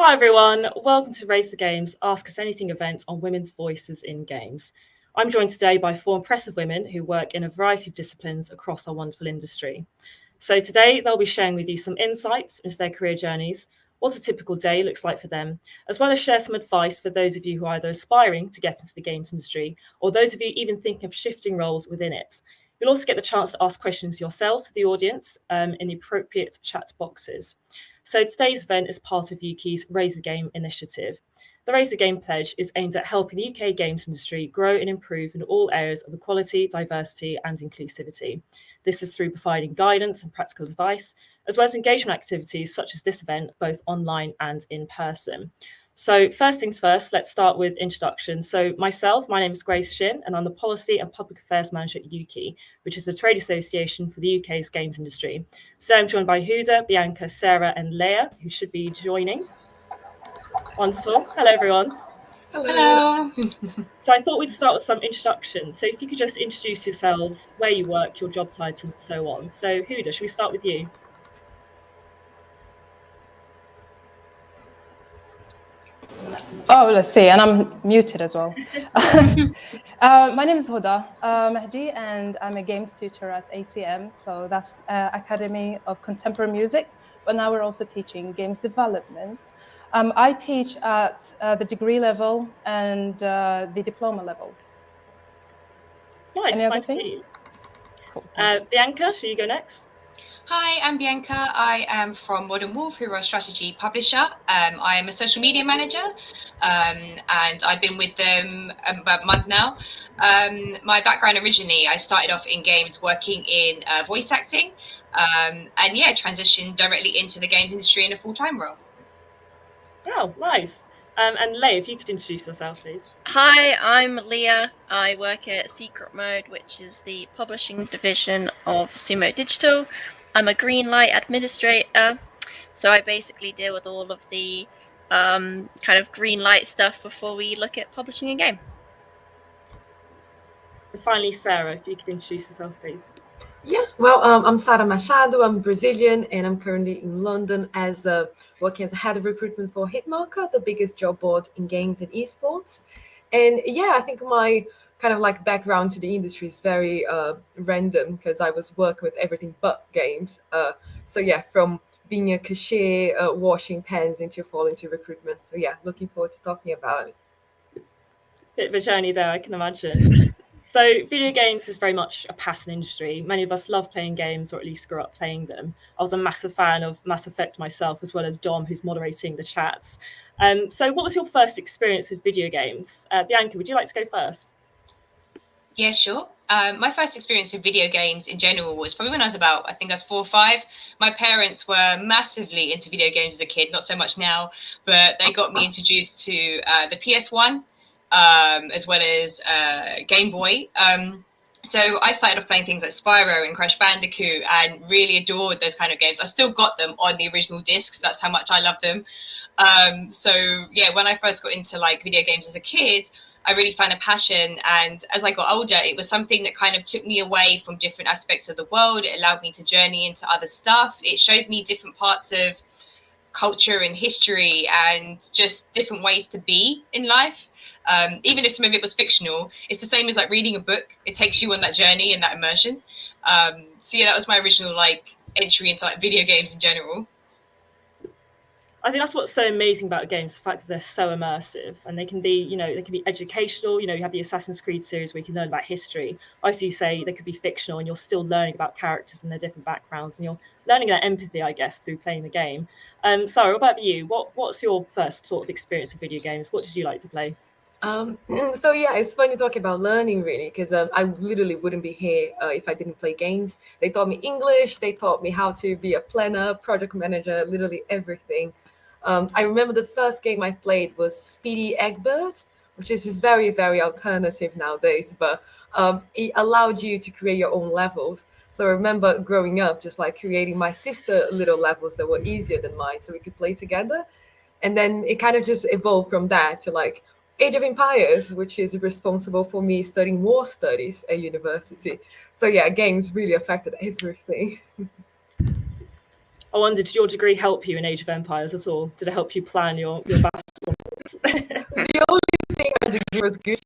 Hi everyone, welcome to Raise the Games Ask Us Anything event on women's voices in games. I'm joined today by four impressive women who work in a variety of disciplines across our wonderful industry. So today they'll be sharing with you some insights into their career journeys, what a typical day looks like for them, as well as share some advice for those of you who are either aspiring to get into the games industry or those of you even thinking of shifting roles within it. You'll also get the chance to ask questions yourselves to the audience in the appropriate chat boxes. So today's event is part of UK's Raise the Game initiative. The Raise the Game pledge is aimed at helping the UK games industry grow and improve in all areas of equality, diversity and inclusivity. This is through providing guidance and practical advice, as well as engagement activities such as this event, both online and in person. So first things first, let's start with introduction. So myself, my name is Grace Shin, and I'm the Policy and Public Affairs Manager at UKI, which is the trade association for the UK's games industry. So I'm joined by Huda, Bianca, Sarah, and Leah, who should be joining. Wonderful. Hello, everyone. Hello. So I thought we'd start with some introductions. So if you could just introduce yourselves, where you work, your job title, and so on. So Huda, should we start with you? Oh, let's see, and I'm muted as well. My name is Huda Mehdi, and I'm a games tutor at ACM, so that's Academy of Contemporary Music, but now we're also teaching games development. I teach at the degree level and the diploma level. Nice, nice to meet you. Cool, Bianca, should you go next? Hi, I'm Bianca. I am from Modern Wolf, who are a strategy publisher. I am a social media manager, and I've been with them about a month now. My background originally, I started off in games working in voice acting, and transitioned directly into the games industry in a full-time role. Oh, nice. And Leah, if you could introduce yourself, please. Hi, I'm Leah. I work at Secret Mode, which is the publishing division of Sumo Digital. I'm a Greenlight administrator, so I basically deal with all of the kind of Greenlight stuff before we look at publishing a game. And finally, Sarah, if you could introduce yourself, please. Yeah, well, I'm Sara Machado. I'm Brazilian, and I'm currently in London as working as a head of recruitment for Hitmarker, the biggest job board in games and esports. And yeah, I think my kind of like background to the industry is very random because I was working with everything but games. So yeah, from being a cashier, washing pens into falling into recruitment. So yeah, looking forward to talking about it. Bit of a journey there, I can imagine. So video games is very much a passion industry. Many of us love playing games, or at least grew up playing them. I was a massive fan of Mass Effect myself, as well as Dom, who's moderating the chats. So what was your first experience with video games? Bianca, would you like to go first? Yeah, sure. My first experience with video games in general was probably when I was about, I think I was 4 or 5. My parents were massively into video games as a kid, not so much now, but they got me introduced to the PS1, as well as Game Boy. So I started off playing things like Spyro and Crash Bandicoot and really adored those kind of games. I've still got them on the original discs. That's how much I love them. So yeah, when I first got into like video games as a kid, I really found a passion. And as I got older, it was something that kind of took me away from different aspects of the world. It allowed me to journey into other stuff. It showed me different parts of culture and history and just different ways to be in life. Even if some of it was fictional, it's the same as like reading a book. It takes you on that journey and that immersion. So yeah, that was my original like entry into like video games in general. I think that's what's so amazing about games, the fact that they're so immersive, and they can be, they can be educational. You have the Assassin's Creed series where you can learn about history. Obviously, you say they could be fictional, and you're still learning about characters and their different backgrounds, and you're learning that empathy, I guess, through playing the game. Sarah, what about you? What's your first sort of experience with video games? What did you like to play? So yeah, it's funny talking about learning really, because I literally wouldn't be here if I didn't play games. They taught me English, they taught me how to be a planner, project manager, literally everything. I remember the first game I played was Speedy Eggbird, which is just very, very alternative nowadays, but it allowed you to create your own levels. So I remember growing up, just like creating my sister little levels that were easier than mine so we could play together. And then it kind of just evolved from that to like Age of Empires, which is responsible for me studying war studies at university. So yeah, games really affected everything. I wonder, did your degree help you in Age of Empires at all? Did it help you plan your battle? The only thing I degree was good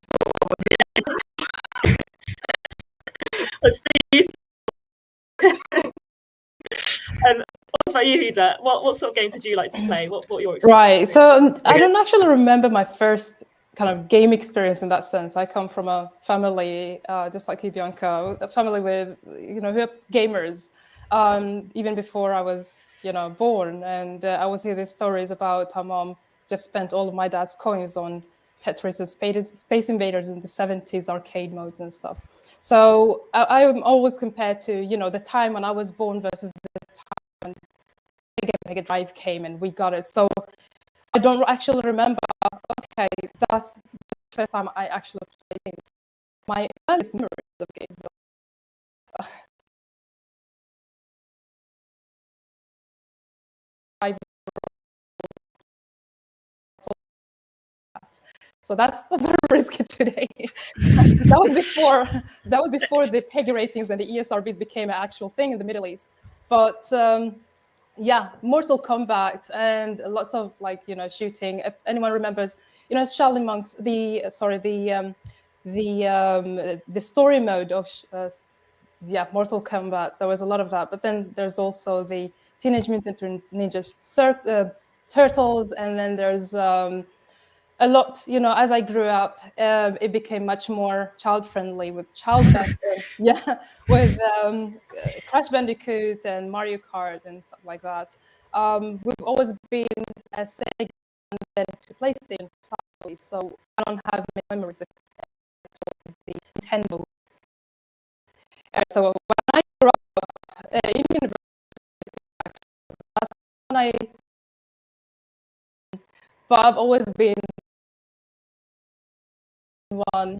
Let's see. What about you, Huda? What sort of games did you like to play? What your experience? Right. So I don't actually remember my first kind of game experience in that sense. I come from a family, just like you, Bianca, a family with, who are gamers, even before I was, born. And I always hear these stories about how mom just spent all of my dad's coins on Tetris and Space Invaders in the 70s arcade modes and stuff. So I'm always compared to, the time when I was born versus the time when Mega Drive came and we got it. So I don't actually remember, okay, that's the first time I actually played games. My earliest memories of games, though. So that's very risky today. that was before the PEGI ratings and the ESRBs became an actual thing in the Middle East. But yeah, Mortal Kombat and lots of shooting. If anyone remembers, Shaolin Monks, the story mode of Mortal Kombat. There was a lot of that, but then there's also the Teenage Mutant Ninja Turtles, and then there's a lot, as I grew up, it became much more child-friendly with with Crash Bandicoot and Mario Kart and stuff like that. We've always been a Sega and then to PlayStation family, so I don't have many memories of the Nintendo. So when I grew up in university, that's when but I've always been one,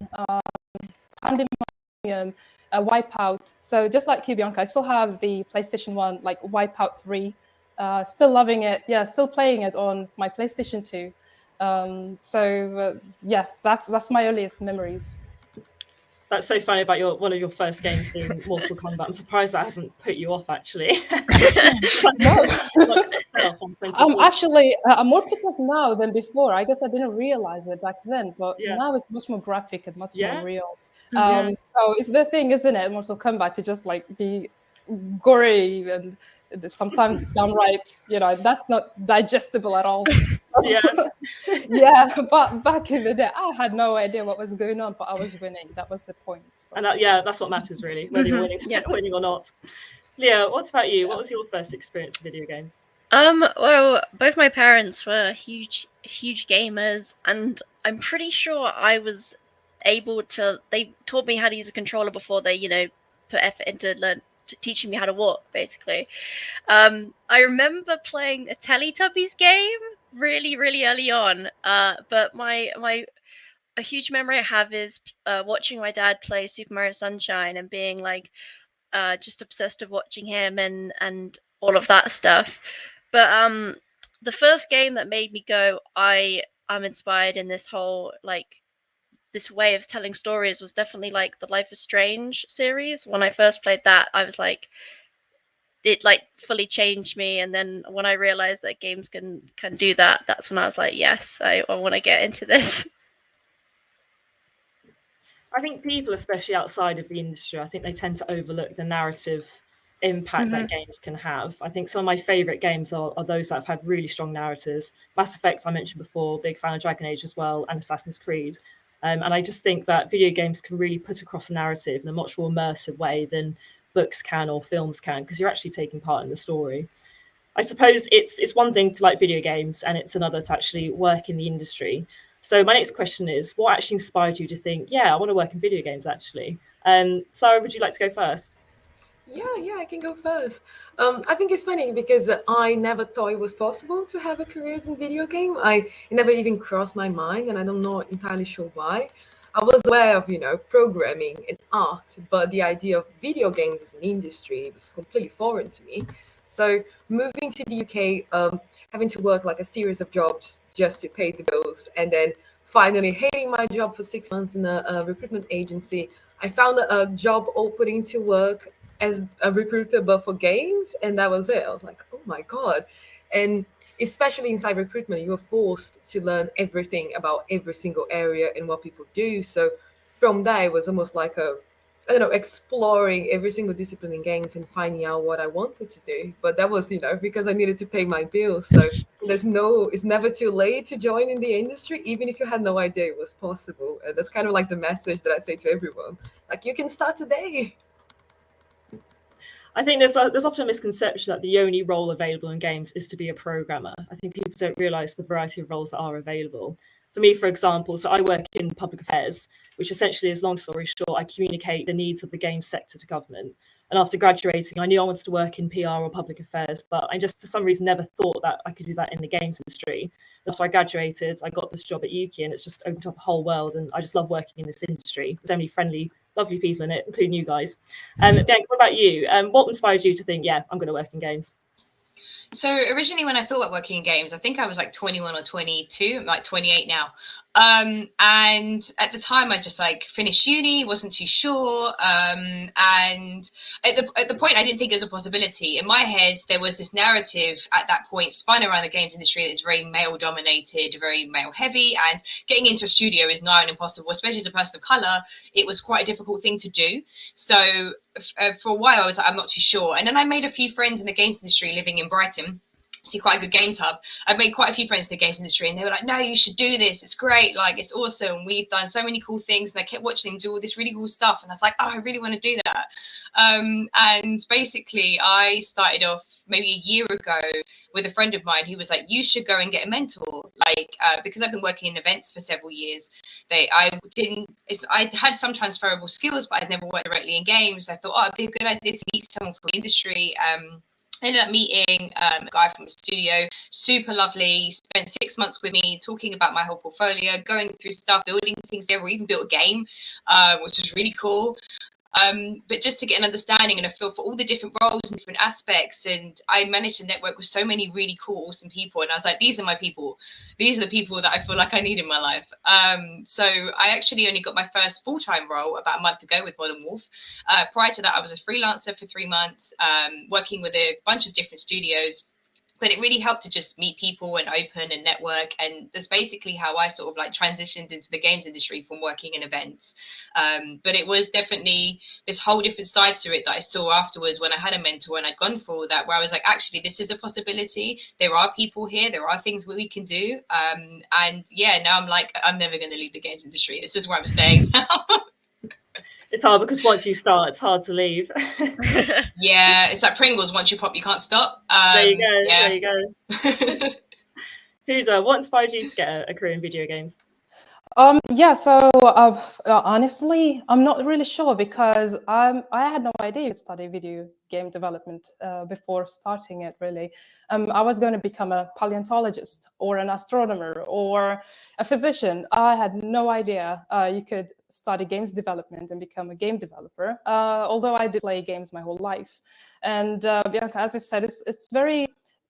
Pandemonium, Wipeout. So just like you, Bianca, I still have the PlayStation 1, like Wipeout 3. Still loving it. Yeah, still playing it on my PlayStation 2. Yeah, that's my earliest memories. That's so funny about one of your first games being Mortal Kombat. I'm surprised that hasn't put you off, actually. No. I'm actually, I'm more put off now than before. I guess I didn't realize it back then, but now it's much more graphic and much more real. So it's the thing, isn't it, Mortal Kombat, to just be gory and sometimes downright, that's not digestible at all. Yeah, but back in the day, I had no idea what was going on, but I was winning. That was the point. So. And that's what matters, really, whether you're winning or not. Leah, what about you? What was your first experience with video games? Well, both my parents were huge gamers, and I'm pretty sure I was able to. They taught me how to use a controller before they, put effort into teaching me how to walk, basically. I remember playing a Teletubbies game really, really early on. But a huge memory I have is watching my dad play Super Mario Sunshine and being just obsessed with watching him and all of that stuff. But the first game that made me go, I'm inspired in this whole this way of telling stories was definitely the Life is Strange series. When I first played that, I was it fully changed me. And then when I realized that games can do that, that's when I was like, yes, I want to get into this. I think people, especially outside of the industry, I think they tend to overlook the narrative impact that games can have. I think some of my favorite games are those that have had really strong narratives. Mass Effect, I mentioned before, big fan of Dragon Age as well, and Assassin's Creed. And I just think that video games can really put across a narrative in a much more immersive way than books can or films can, because you're actually taking part in the story. I suppose it's one thing to like video games and it's another to actually work in the industry. So my next question is, what actually inspired you to think, I want to work in video games, actually? Sarah, would you like to go first? Yeah, I can go first. I think it's funny because I never thought it was possible to have a career in video game. It never even crossed my mind, and I'm not entirely sure why. I was aware of, programming and art, but the idea of video games as an industry was completely foreign to me. So moving to the UK, having to work a series of jobs just to pay the bills, and then finally hating my job for 6 months in a recruitment agency, I found a job opening to work as a recruiter, but for games. And that was it. I was like, oh my God. And especially inside recruitment, you're forced to learn everything about every single area and what people do. So from that, it was almost like I don't know, exploring every single discipline in games and finding out what I wanted to do. But that was, because I needed to pay my bills. So it's never too late to join in the industry, even if you had no idea it was possible. And that's kind of like the message that I say to everyone. Like, you can start today. I think there's often a misconception that the only role available in games is to be a programmer. I think people don't realise the variety of roles that are available. For me, for example, so I work in public affairs, which essentially is, long story short, I communicate the needs of the games sector to government. And after graduating, I knew I wanted to work in PR or public affairs, but I just, for some reason, never thought that I could do that in the games industry. After I graduated, I got this job at Yuki, and it's just opened up a whole world. And I just love working in this industry. There's so many friendly, lovely people in it, including you guys. Bianca, what about you? What inspired you to think, yeah, I'm going to work in games? So originally when I thought about working in games, I think I was like 21 or 22, I'm like 28 now. And at the time I just like finished uni, wasn't too sure. And at the point I didn't think it was a possibility. In my head, there was this narrative at that point spun around the games industry that's very male dominated, very male heavy, and getting into a studio is nigh on impossible, especially as a person of color. It was quite a difficult thing to do. So for a while I was like, I'm not too sure. And then I made a few friends in the games industry living in Brighton. See, quite a good games hub. I've made quite a few friends in the games industry, and they were like, no, you should do this. It's great. Like, it's awesome. We've done so many cool things. And I kept watching them do all this really cool stuff. And I was like, oh, I really want to do that. And basically, I started off maybe a year ago with a friend of mine who was like, you should go and get a mentor. Like, because I've been working in events for several years, I had some transferable skills, but I'd never worked directly in games. I thought, oh, it'd be a good idea to meet someone from the industry. Ended up meeting a guy from a studio, super lovely, spent 6 months with me talking about my whole portfolio, going through stuff, building things there. We even built a game, which was really cool. But just to get an understanding and a feel for all the different roles and different aspects. And I managed to network with so many really cool, awesome people. And I was like, these are my people. These are the people that I feel like I need in my life. So I actually only got my first full-time role about a month ago with Modern Wolf. Prior to that, I was a freelancer for 3 months, working with a bunch of different studios. But it really helped to just meet people and open and network. And that's basically how I sort of like transitioned into the games industry from working in events. But it was definitely this whole different side to it that I saw afterwards when I had a mentor and I'd gone through all that, where I was like, actually, this is a possibility. There are people here. There are things that we can do. And yeah, now I'm like, I'm never going to leave the games industry. This is where I'm staying now. It's hard because once you start, it's hard to leave. Yeah, it's like Pringles. Once you pop, you can't stop. There you go. Yeah. There you go. Huza, what inspired you to get a career in video games? Yeah, so honestly, I'm not really sure because I had no idea to study video game development before starting it, really. I was going to become a paleontologist or an astronomer or a physician. I had no idea you could study games development and become a game developer, although I did play games my whole life. And Bianca, as I said, it's very...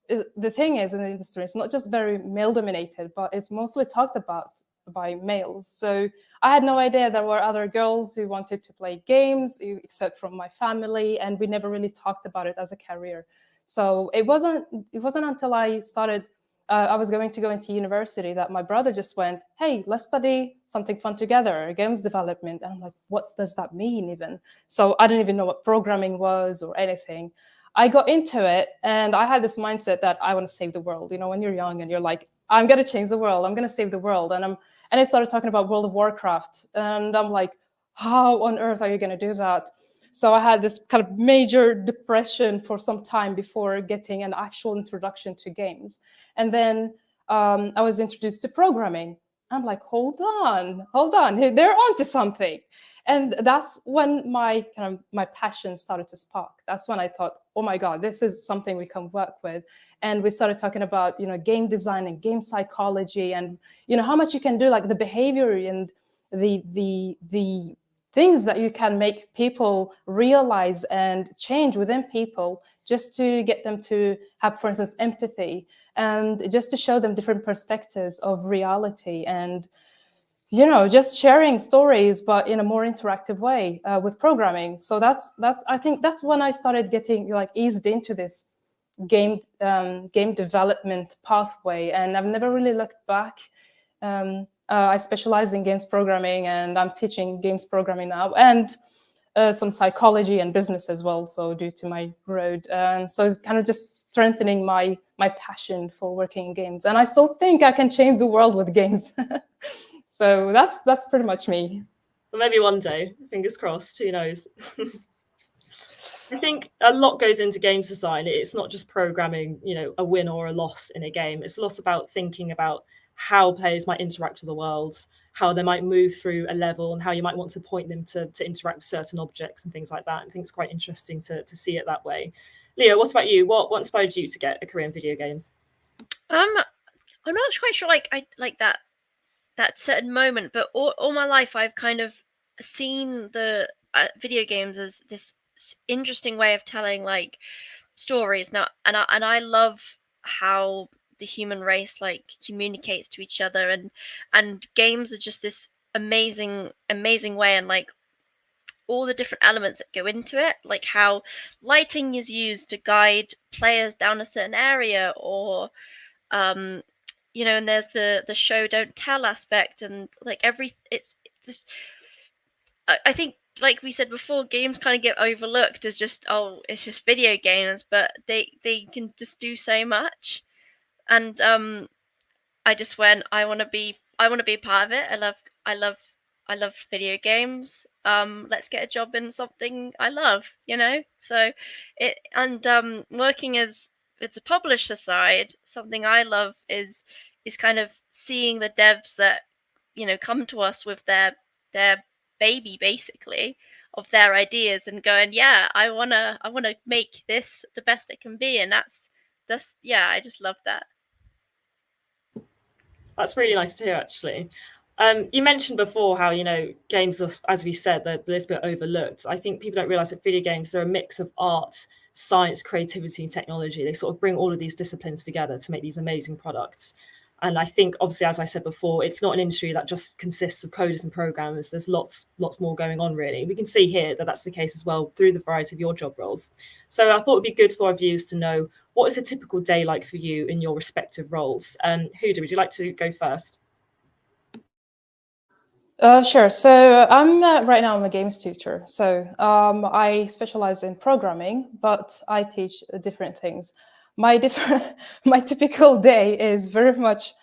the thing is, in the industry, it's not just very male-dominated, but it's mostly talked about by males. So I had no idea there were other girls who wanted to play games, except from my family, and we never really talked about it as a career. So it wasn't until I started, I was going to go into university, that my brother just went, hey, let's study something fun together, games development. And I'm like, what does that mean even? So I didn't even know what programming was or anything. I got into it and I had this mindset that I want to save the world. You know, when you're young and you're like, I'm going to change the world, I'm going to save the world. And I started talking about World of Warcraft. And I'm like, how on earth are you going to do that? So I had this kind of major depression for some time before getting an actual introduction to games. And then I was introduced to programming. I'm like, hold on, they're onto something. And that's when my passion started to spark. That's when I thought, oh my God, this is something we can work with. And we started talking about, game design and game psychology, and how much you can do, like the behavior and the things that you can make people realize and change within people, just to get them to have, for instance, empathy, and just to show them different perspectives of reality. And just sharing stories, but in a more interactive way with programming. So I think that's when I started getting like eased into this game development pathway, and I've never really looked back. I specialize in games programming, and I'm teaching games programming now, and some psychology and business as well. So due to my road, and so it's kind of just strengthening my passion for working in games, and I still think I can change the world with games. So that's pretty much me. Well, maybe one day, fingers crossed, who knows. I think a lot goes into games design. It's not just programming, a win or a loss in a game. It's a lot about thinking about how players might interact with the world, how they might move through a level, and how you might want to point them to interact with certain objects and things like that. I think it's quite interesting to see it that way. Leah, what about you? What inspired you to get a career in video games? I'm not quite sure I like that certain moment, but all my life I've kind of seen the video games as this interesting way of telling like stories now, and I love how the human race like communicates to each other, and games are just this amazing way, and like all the different elements that go into it, like how lighting is used to guide players down a certain area, or and there's the show don't tell aspect, and like it's just I think like we said before, games kind of get overlooked as just it's just video games, but they can just do so much. And I just went, I want to be part of it. I love video games. Let's get a job in something I love, So working as it's a publisher side, something I love is kind of seeing the devs that come to us with their baby basically of their ideas and going, yeah, I wanna make this the best it can be, and that's yeah, I just love that. That's really nice to hear, actually. You mentioned before how, games, are, as we said, they're a little bit overlooked. I think people don't realize that video games are a mix of art, science, creativity, and technology. They sort of bring all of these disciplines together to make these amazing products. And I think, obviously, as I said before, it's not an industry that just consists of coders and programmers. There's lots more going on, really. We can see here that that's the case as well through the variety of your job roles. So I thought it'd be good for our viewers to know, what is a typical day like for you in your respective roles? Huda, would you like to go first? Sure. So right now I'm a games tutor. So I specialize in programming, but I teach different things. My typical day is very much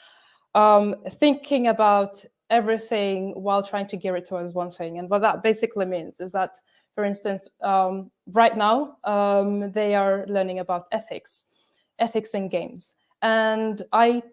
thinking about everything while trying to gear it towards one thing. And what that basically means is that, for instance, right now they are learning about ethics in games, and I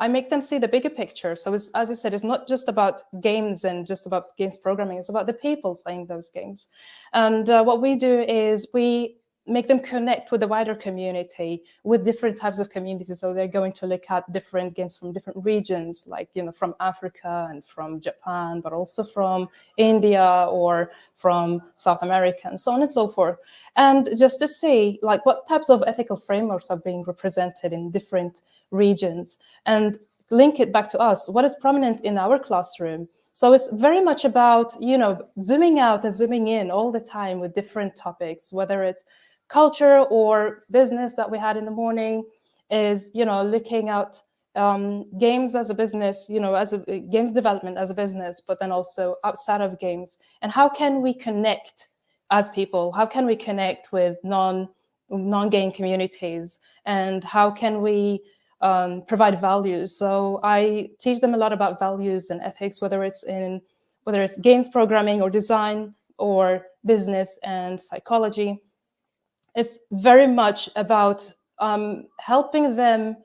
make them see the bigger picture. So as I said, it's not just about games and just about games programming. It's about the people playing those games. And what we do is we make them connect with the wider community, with different types of communities. So they're going to look at different games from different regions, like, from Africa and from Japan, but also from India or from South America and so on and so forth. And just to see like what types of ethical frameworks are being represented in different regions, and link it back to us, what is prominent in our classroom. So it's very much about, zooming out and zooming in all the time with different topics, whether it's culture or business that we had in the morning, is, looking at games as a business, as a games development as a business, but then also outside of games. And how can we connect as people? How can we connect with non-game communities? And how can we provide values? So I teach them a lot about values and ethics, whether it's games programming or design or business and psychology. It's very much about helping them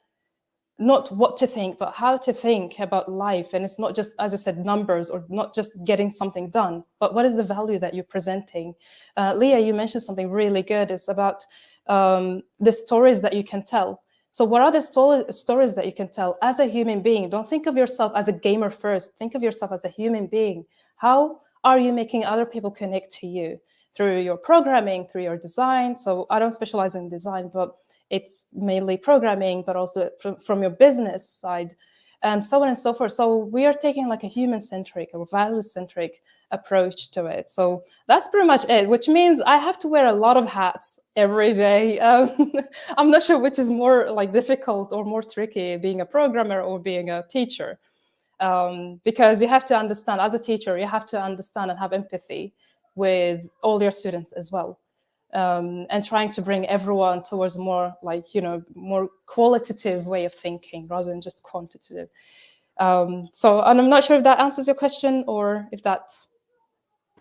not what to think, but how to think about life. And it's not just, as I said, numbers, or not just getting something done, but what is the value that you're presenting? Leah, you mentioned something really good. It's about the stories that you can tell. So what are the stories that you can tell as a human being? Don't think of yourself as a gamer first. Think of yourself as a human being. How are you making other people connect to you? Through your programming, through your design. So I don't specialize in design, but it's mainly programming, but also from your business side. and so on and so forth. So we are taking like a human-centric or value-centric approach to it. So that's pretty much it, which means I have to wear a lot of hats every day. I'm not sure which is more like difficult or more tricky, being a programmer or being a teacher. Because you have to understand, as a teacher, you have to understand and have empathy with all your students as well. And trying to bring everyone towards more like, more qualitative way of thinking rather than just quantitative. So, and I'm not sure if that answers your question or if that's,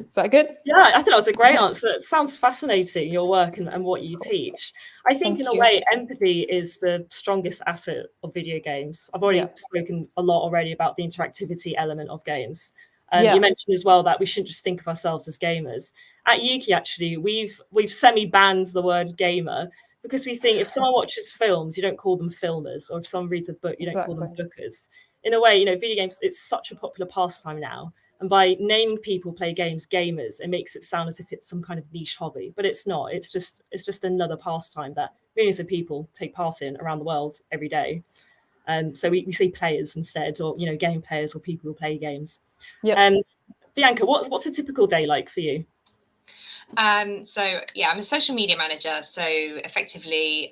is that good? Yeah, I think that was a great answer. It sounds fascinating, your work and what you teach. I think in a way, empathy is the strongest asset of video games. I've already spoken a lot already about the interactivity element of games. You mentioned as well that we shouldn't just think of ourselves as gamers. At Yuki, actually, we've semi-banned the word gamer because we think if someone watches films, you don't call them filmers, or if someone reads a book, you don't call them bookers. In a way, video games, it's such a popular pastime now. And by naming people play games gamers, it makes it sound as if it's some kind of niche hobby, but it's not. It's just another pastime that millions of people take part in around the world every day. So we say players instead, or game players, or people who play games. Bianca, what's a typical day like for you? So yeah, I'm a social media manager. So effectively,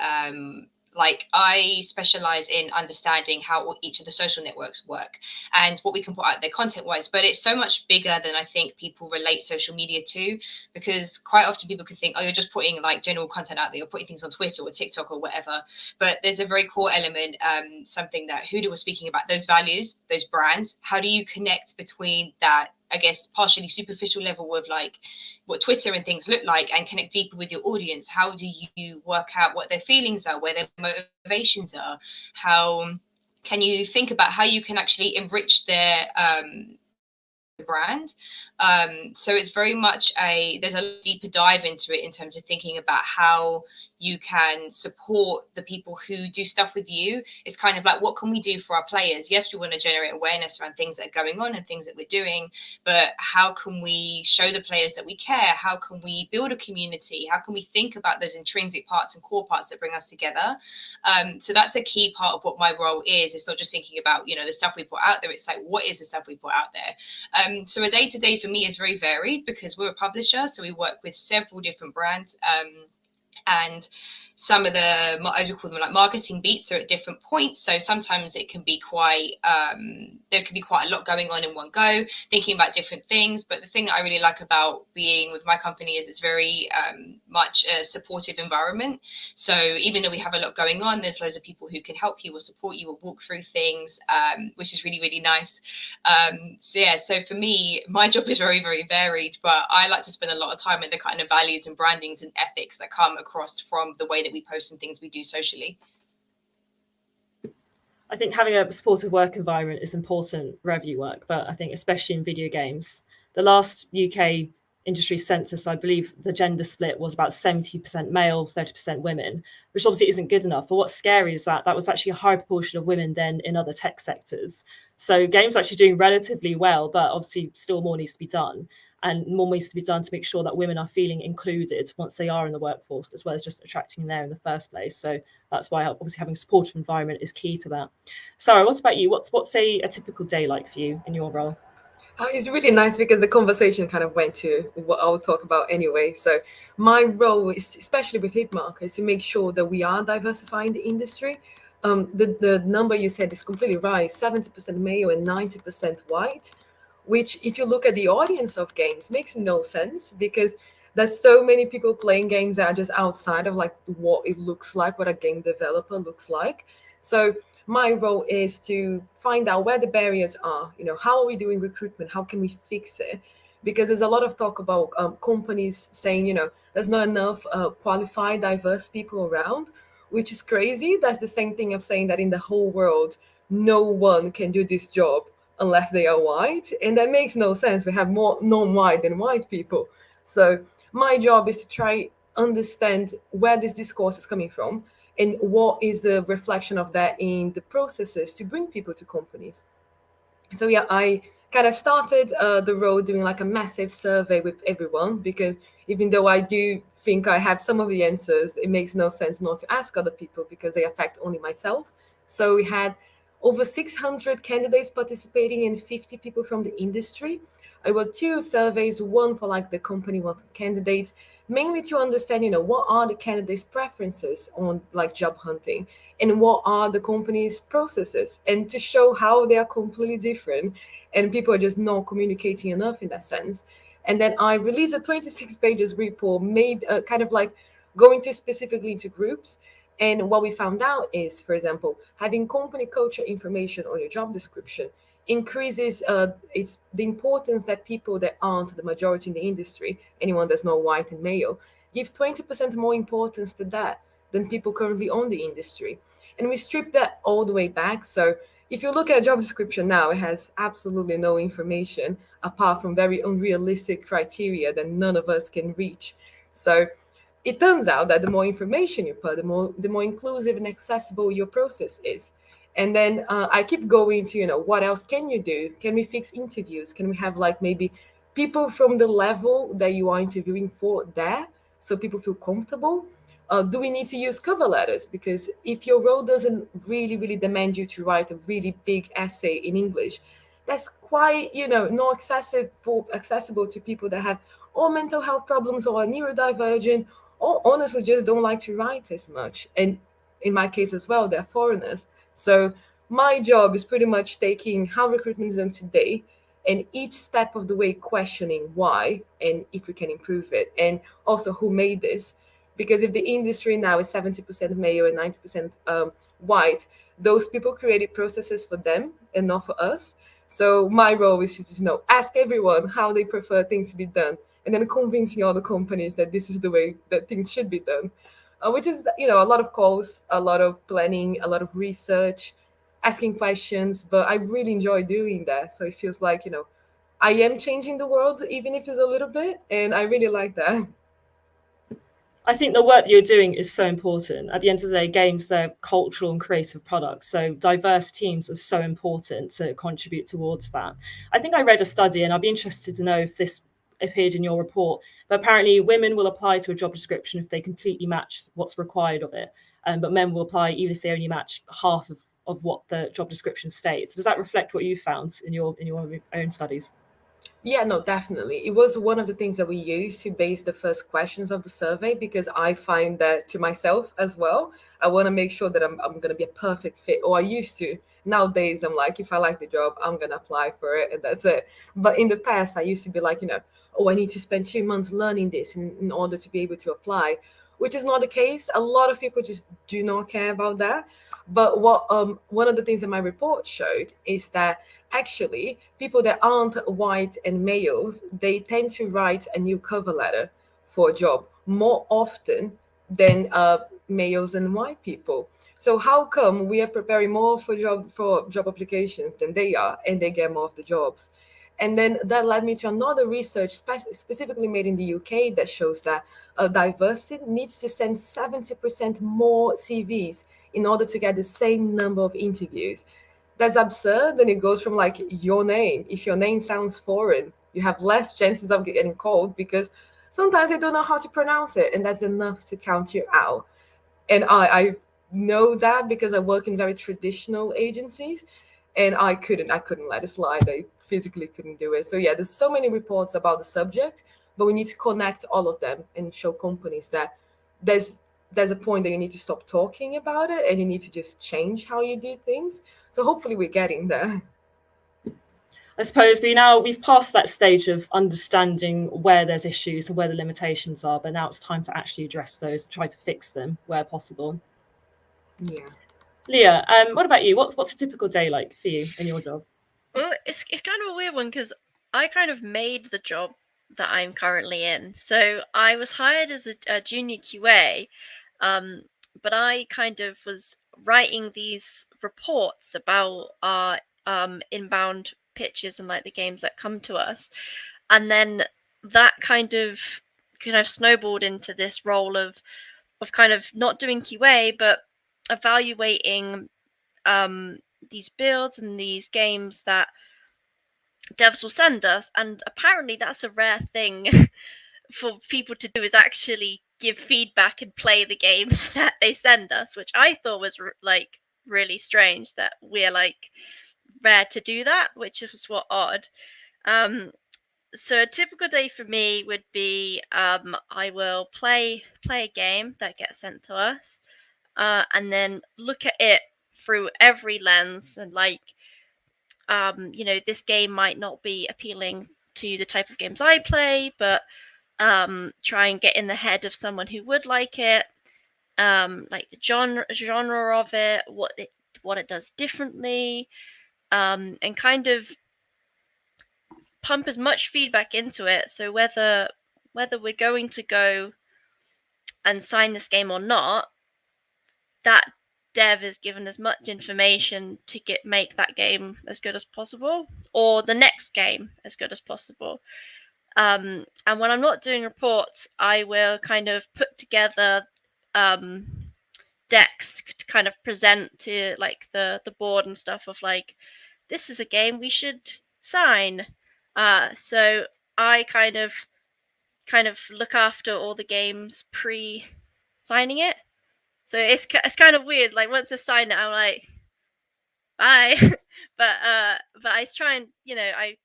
like I specialize in understanding how each of the social networks work and what we can put out there content wise, but it's so much bigger than I think people relate social media to, because quite often people can think, oh, you're just putting like general content out there, you're putting things on Twitter or TikTok or whatever. But there's a very core element, something that Huda was speaking about, those values, those brands. How do you connect between that, I guess, partially superficial level of like what Twitter and things look like and connect deeper with your audience? How do you work out what their feelings are, where their motivations are? How can you think about how you can actually enrich their brand? So it's very much there's a deeper dive into it in terms of thinking about how you can support the people who do stuff with you. It's kind of like, what can we do for our players? Yes, we want to generate awareness around things that are going on and things that we're doing, but how can we show the players that we care? How can we build a community? How can we think about those intrinsic parts and core parts that bring us together? So that's a key part of what my role is. It's not just thinking about, the stuff we put out there. It's like, what is the stuff we put out there? So a day-to-day for me is very varied because we're a publisher. So we work with several different brands. And some of the, I would call them like marketing beats, are at different points. So sometimes it can be quite, there can be quite a lot going on in one go, thinking about different things. But the thing that I really like about being with my company is it's very much a supportive environment. So even though we have a lot going on, there's loads of people who can help you or support you or walk through things, which is really, really nice. So for me, my job is very, very varied, but I like to spend a lot of time in the kind of values and brandings and ethics that come across from the way that we post and things we do socially. I think having a supportive work environment is important wherever you work, but I think especially in video games. The last UK industry census, I believe the gender split was about 70% male, 30% women, which obviously isn't good enough. But what's scary is that was actually a higher proportion of women than in other tech sectors. So games are actually doing relatively well, but obviously still more needs to be done. And more needs to be done to make sure that women are feeling included once they are in the workforce, as well as just attracting them there in the first place. So that's why obviously having a supportive environment is key to that. Sarah, what about you? What's a typical day like for you in your role? It's really nice because the conversation kind of went to what I'll talk about anyway. So my role is, especially with Hitmark, is to make sure that we are diversifying the industry. The number you said is completely right, 70% male and 90% white, which if you look at the audience of games makes no sense because there's so many people playing games that are just outside of like what it looks like, what a game developer looks like. So my role is to find out where the barriers are. How are we doing recruitment? How can we fix it? Because there's a lot of talk about companies saying, there's not enough qualified, diverse people around, which is crazy. That's the same thing of saying that in the whole world, no one can do this job unless they are white. And that makes no sense. We have more non-white than white people. So my job is to try understand where this discourse is coming from and what is the reflection of that in the processes to bring people to companies. So yeah, I kind of started the role doing like a massive survey with everyone, because even though I do think I have some of the answers, it makes no sense not to ask other people because they affect only myself. So we had over 600 candidates participating and 50 people from the industry. I wrote 2 surveys, one for like the company, one for candidates, mainly to understand, what are the candidates' preferences on like job hunting and what are the company's processes, and to show how they are completely different and people are just not communicating enough in that sense. And then I released a 26 pages report, made kind of like going to specifically into groups. And what we found out is, for example, having company culture information on your job description increases it's the importance that people that aren't the majority in the industry, anyone that's not white and male, give 20% more importance to that than people currently on the industry. And we strip that all the way back. So if you look at a job description now, it has absolutely no information apart from very unrealistic criteria that none of us can reach. So it turns out that the more information you put, the more inclusive and accessible your process is. And then I keep going to, what else can you do? Can we fix interviews? Can we have like maybe people from the level that you are interviewing for there, so people feel comfortable? Do we need to use cover letters? Because if your role doesn't really, really demand you to write a really big essay in English, that's quite, not accessible to people that have or mental health problems or are neurodivergent or honestly just don't like to write as much. And in my case as well, they're foreigners. So my job is pretty much taking how recruitment is done today and each step of the way questioning why and if we can improve it, and also who made this. Because if the industry now is 70% male and 90% white, those people created processes for them and not for us. So my role is to just ask everyone how they prefer things to be done, and then convincing all the companies that this is the way that things should be done, which is a lot of calls, a lot of planning, a lot of research, asking questions. But I really enjoy doing that, so it feels like I am changing the world, even if it's a little bit, and I really like that. I think the work that you're doing is so important. At the end of the day, games, they're cultural and creative products. So diverse teams are so important to contribute towards that. I think I read a study, and I'd be interested to know if this appeared in your report, but apparently women will apply to a job description if they completely match what's required of it. But men will apply even if they only match half of what the job description states. Does that reflect what you found in your own studies? Yeah, no, definitely. It was one of the things that we used to base the first questions of the survey, because I find that to myself as well. I want to make sure that I'm going to be a perfect fit, or I used to. Nowadays, I'm like, if I like the job, I'm going to apply for it, and that's it. But in the past, I used to be like, oh, I need to spend 2 months learning this in order to be able to apply, which is not the case. A lot of people just do not care about that. But what one of the things that my report showed is that actually people that aren't white and males, they tend to write a new cover letter for a job more often than males and white people. So how come we are preparing more for job applications than they are, and they get more of the jobs? And then that led me to another research specifically made in the UK that shows that diversity needs to send 70% more CVs in order to get the same number of interviews. That's absurd. And it goes from like your name. If your name sounds foreign, you have less chances of getting called because sometimes they don't know how to pronounce it, and that's enough to count you out. And I know that because I work in very traditional agencies, and I couldn't let it slide. I physically couldn't do it. So yeah, there's so many reports about the subject, but we need to connect all of them and show companies that there's a point that you need to stop talking about it and you need to just change how you do things. So hopefully we're getting there. I suppose we've passed that stage of understanding where there's issues and where the limitations are, but now it's time to actually address those, try to fix them where possible. Yeah. Leah, what about you? What's a typical day like for you in your job? Well, it's kind of a weird one because I kind of made the job that I'm currently in. So I was hired as a junior QA, but I kind of was writing these reports about our inbound pitches and like the games that come to us, and then that kind of snowballed into this role of kind of not doing QA but evaluating these builds and these games that devs will send us. And apparently that's a rare thing for people to do, is actually give feedback and play the games that they send us, which I thought was like really strange that we're like rare to do that, which is what odd. So a typical day for me would be I will play a game that gets sent to us, and then look at it through every lens, and like this game might not be appealing to the type of games I play, but try and get in the head of someone who would like it, like the genre of it, what it does differently, and kind of pump as much feedback into it. So whether we're going to go and sign this game or not, that dev is given as much information to make that game as good as possible, or the next game as good as possible. And when I'm not doing reports, I will kind of put together decks to kind of present to like the board and stuff of like, this is a game we should sign. So I kind of look after all the games pre-signing it. So it's kind of weird. Like once I sign it, I'm like, bye. but I try and I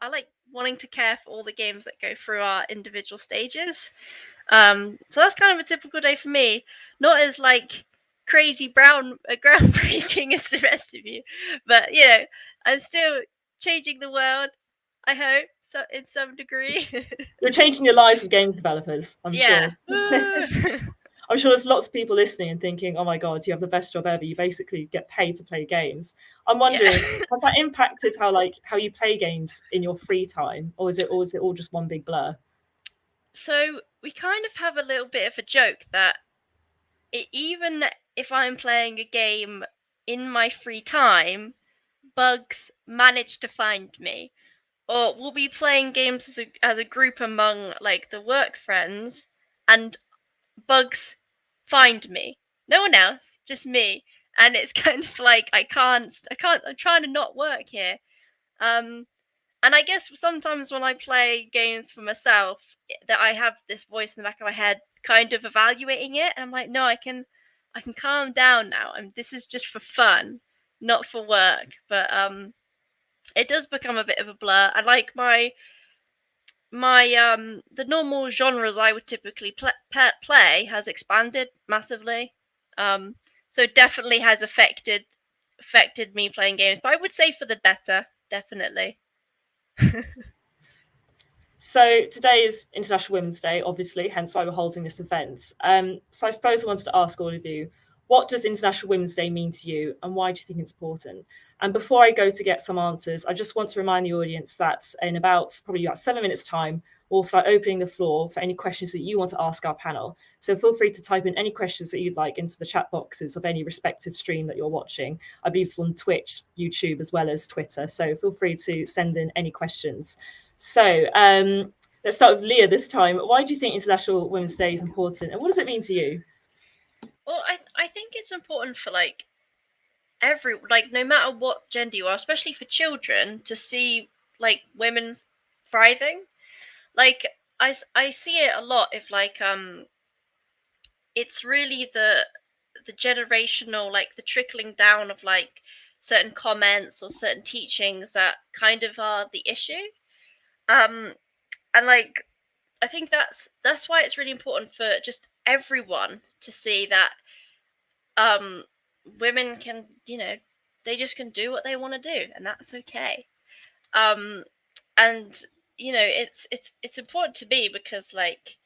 like wanting to care for all the games that go through our individual stages. So that's kind of a typical day for me. Not as like crazy groundbreaking as the rest of you, but I'm still changing the world, I hope, so in some degree. You're changing your lives with games developers, I'm sure. I'm sure there's lots of people listening and thinking, oh my God, you have the best job ever. You basically get paid to play games. I'm wondering, has that impacted how you play games in your free time, or is it all just one big blur? So we kind of have a little bit of a joke that even if I'm playing a game in my free time, bugs manage to find me. Or we'll be playing games as a group among like the work friends, and bugs find me. No one else, just me. And it's kind of like I can't. I'm trying to not work here. And I guess sometimes when I play games for myself, that I have this voice in the back of my head, kind of evaluating it, and I'm like, no, I can calm down now. And this is just for fun, not for work. But it does become a bit of a blur. I like my the normal genres I would typically play has expanded massively. So it definitely has affected me playing games, but I would say for the better, definitely. So today is International Women's Day, obviously, hence why we're holding this event. So I suppose I wanted to ask all of you, what does International Women's Day mean to you, and why do you think it's important? And before I go to get some answers, I just want to remind the audience that in probably about 7 minutes' time, we'll start opening the floor for any questions that you want to ask our panel. So feel free to type in any questions that you'd like into the chat boxes of any respective stream that you're watching. I believe it's on Twitch, YouTube, as well as Twitter. So feel free to send in any questions. So let's start with Leah this time. Why do you think International Women's Day is important, and what does it mean to you? Well, I think it's important for like no matter what gender you are, especially for children, to see like women thriving. Like I see it a lot if like it's really the generational, like the trickling down of like certain comments or certain teachings that kind of are the issue. And like I think that's why it's really important for just everyone to see that women can, they just can do what they want to do, and that's okay. And it's important to me because like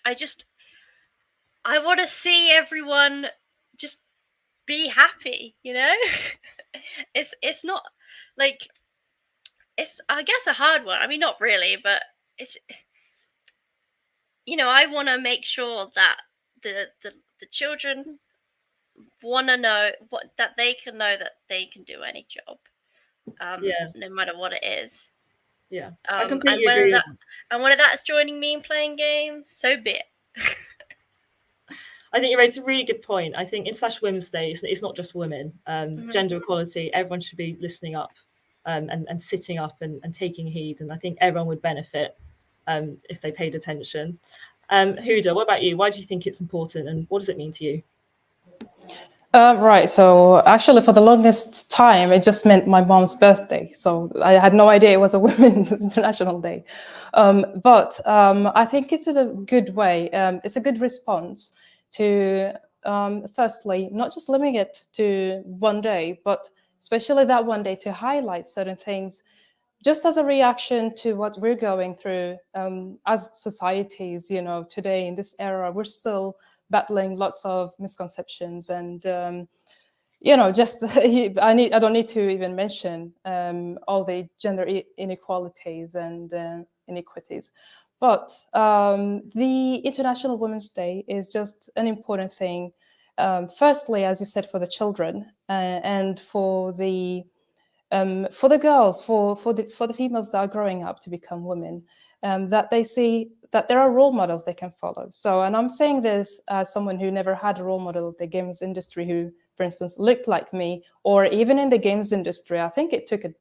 I want to see everyone just be happy, it's not like, it's, I guess, a hard one. I mean, not really, but it's, I want to make sure that the children want to know that they can know that they can do any job, no matter what it is. Yeah, I completely agree. And whether that's joining me in playing games, so be it. I think you raised a really good point. I think International Women's Day is not just women. Gender equality, everyone should be listening up and sitting up and taking heed. And I think everyone would benefit if they paid attention. Huda, what about you? Why do you think it's important, and what does it mean to you? Right. So actually, for the longest time, it just meant my mom's birthday. So I had no idea it was a Women's International Day. But I think it's a good way. It's a good response to, firstly, not just limiting it to one day, but especially that one day to highlight certain things just as a reaction to what we're going through as societies. Today in this era, we're still battling lots of misconceptions and just I don't need to even mention all the gender inequalities and inequities. But the International Women's Day is just an important thing. Firstly, as you said, for the children and for the girls, for the females that are growing up to become women, that they see that there are role models they can follow. So, and I'm saying this as someone who never had a role model in the games industry who, for instance, looked like me, or even in the games industry. I think it took a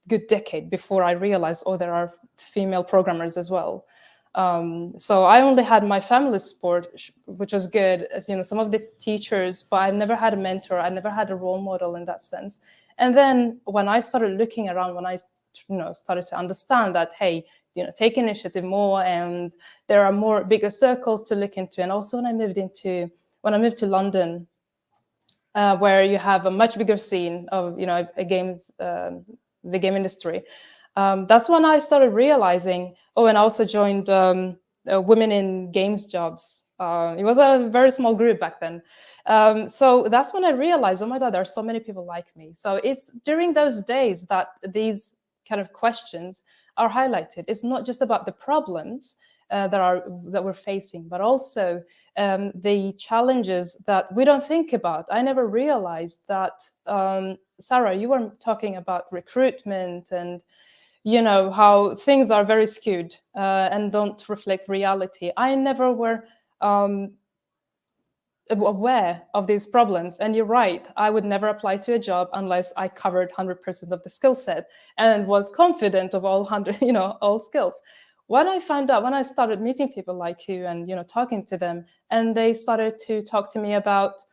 good decade before I realized, oh, there are female programmers as well. So I only had my family sport, which was good, as some of the teachers, but I've never had a mentor. I never had a role model in that sense. And then when I started looking around, when I started to understand that, hey, take initiative more, and there are more bigger circles to look into. And also when I moved to London, where you have a much bigger scene of the game industry. That's when I started realizing. Oh, and I also joined women in games jobs. It was a very small group back then. So that's when I realized, oh my God, there are so many people like me. So it's during those days that these kind of questions are highlighted. It's not just about the problems that we're facing, but also the challenges that we don't think about. I never realized that, Sarah, you were talking about recruitment and how things are very skewed and don't reflect reality. I never were aware of these problems. And you're right, I would never apply to a job unless I covered 100% of the skill set and was confident of all 100, all skills. What I found out when I started meeting people like you and talking to them, and they started to talk to me about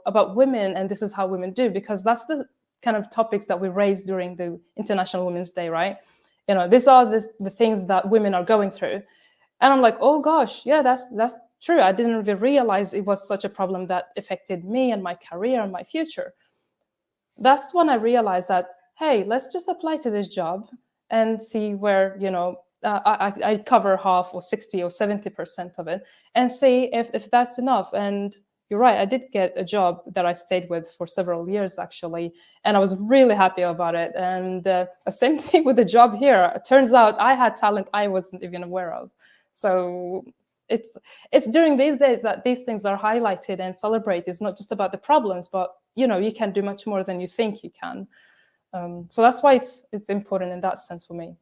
about women, and this is how women do, because that's the kind of topics that we raised during the International Women's Day, right? These are the things that women are going through. And I'm like, oh gosh, yeah, that's true. I didn't even realize it was such a problem that affected me and my career and my future. That's when I realized that, hey, let's just apply to this job and see where, I cover half or 60 or 70% of it, and see if that's enough. And you're right, I did get a job that I stayed with for several years, actually, and I was really happy about it. And the same thing with the job here. It turns out I had talent I wasn't even aware of. So it's during these days that these things are highlighted and celebrated. It's not just about the problems, but you can do much more than you think you can. So that's why it's important in that sense for me.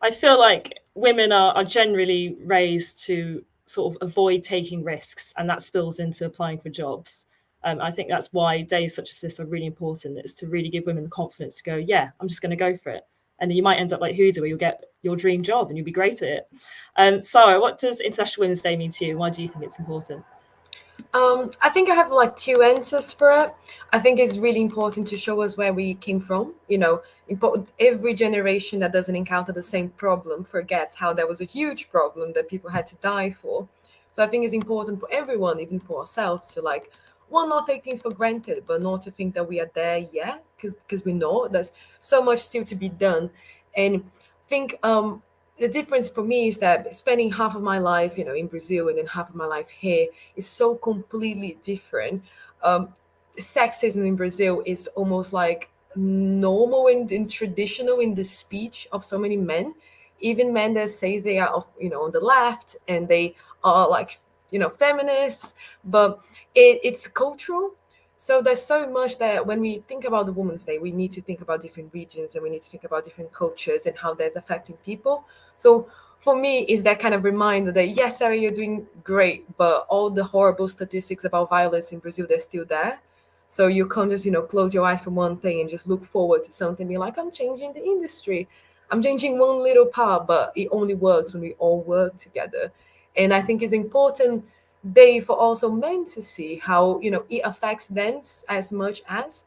I feel like women are generally raised to sort of avoid taking risks, and that spills into applying for jobs. I think that's why days such as this are really important. It's to really give women the confidence to go, yeah, I'm just going to go for it. And then you might end up like Huda, where you'll get your dream job and you'll be great at it. Sarah, what does International Women's Day mean to you? Why do you think it's important? I think I have like two answers for it. I think it's really important to show us where we came from. Every generation that doesn't encounter the same problem forgets how there was a huge problem that people had to die for. So I think it's important for everyone, even for ourselves, to not take things for granted, but not to think that we are there yet, because we know there's so much still to be done. And think the difference for me is that spending half of my life, in Brazil and then half of my life here is so completely different. Sexism in Brazil is almost like normal and traditional in the speech of so many men, even men that says they are, on the left and they are like, feminists, but it's cultural. So there's so much that when we think about the Women's Day, we need to think about different regions and we need to think about different cultures and how that's affecting people. So for me, is that kind of reminder that, yes, Sarah, you're doing great, but all the horrible statistics about violence in Brazil, they're still there. So you can't just, close your eyes from one thing and just look forward to something. Be like, I'm changing the industry. I'm changing one little part, but it only works when we all work together. And I think it's important day for also men to see how, you know, it affects them as much as